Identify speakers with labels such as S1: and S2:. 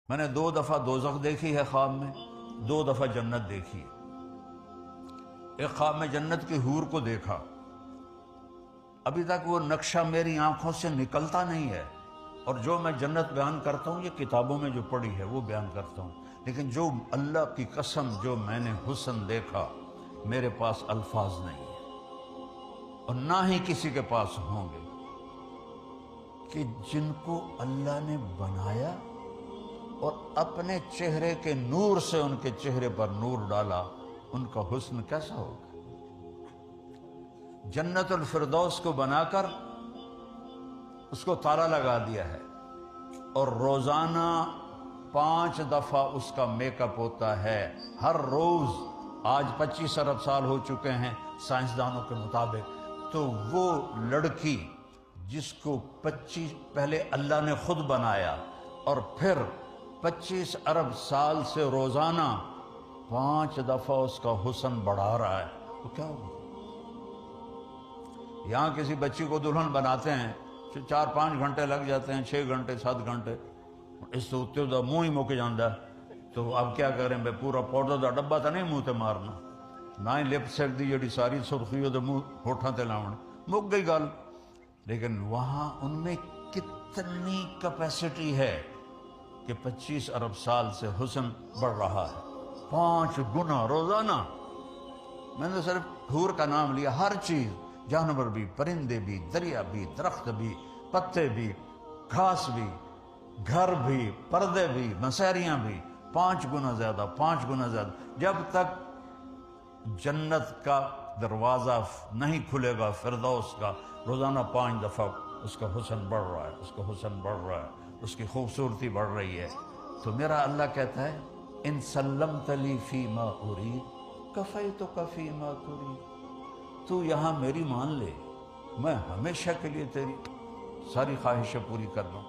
S1: میں نے 2 دفعہ دوزخ دیکھی ہے خواب میں، 2 دفعہ جنت دیکھی ہے۔ ایک خواب میں جنت کی حور کو دیکھا، ابھی تک وہ نقشہ میری آنکھوں سے نکلتا نہیں ہے، اور جو میں جنت بیان کرتا ہوں یہ کتابوں میں جو پڑھی ہے وہ بیان کرتا ہوں، لیکن جو اللہ کی قسم جو میں نے حسن دیکھا میرے پاس الفاظ نہیں ہے، اور نہ ہی کسی کے پاس ہوں گے، کہ جن کو اللہ نے بنایا اور اپنے چہرے کے نور سے ان کے چہرے پر نور ڈالا، ان کا حسن کیسا ہوگا؟ جنت الفردوس کو بنا کر اس کو تالا لگا دیا ہے، اور روزانہ 5 دفعہ اس کا میک اپ ہوتا ہے، ہر روز۔ آج 25 ارب سال ہو چکے ہیں سائنسدانوں کے مطابق، تو وہ لڑکی جس کو پہلے اللہ نے خود بنایا اور پھر 25 ارب سال سے روزانہ 5 دفعہ اس کا حسن بڑھا رہا ہے، تو کیا ہوگا؟ یہاں کسی بچی کو دلہن بناتے ہیں 4-5 گھنٹے لگ جاتے ہیں، 6 گھنٹے 7 گھنٹے، اس تو اتنے دا منہ ہی مک جاندہ ہے۔ تو اب کیا کریں بے، پورا پاؤڈر دا ڈبہ تو نہیں منہ تے مارنا، نہ ہی لپسٹک دی جڑی ساری سرخی ہو تو منہ ہوٹھاں تے لاؤن، مک گئی گل۔ لیکن وہاں ان میں کتنی کیپیسٹی ہے کہ 25 ارب سال سے حسن بڑھ رہا ہے، 5 گنا روزانہ۔ میں نے صرف حور کا نام لیا، ہر چیز، جانور بھی، پرندے بھی، دریا بھی، درخت بھی، پتے بھی، گھاس بھی، گھر بھی، پردے بھی، مسیریاں بھی، 5 گنا زیادہ، 5 گنا زیادہ۔ جب تک جنت کا دروازہ نہیں کھلے گا فردوس کا، روزانہ 5 دفعہ اس کا حسن بڑھ رہا ہے، اس کا حسن بڑھ رہا ہے، اس کی خوبصورتی بڑھ رہی ہے۔ تو میرا اللہ کہتا ہے ان سلمت لی فی ما ارید کفیتک فی ما ترید، تو یہاں میری مان لے، میں ہمیشہ کے لیے تیری ساری خواہشیں پوری کر دوں۔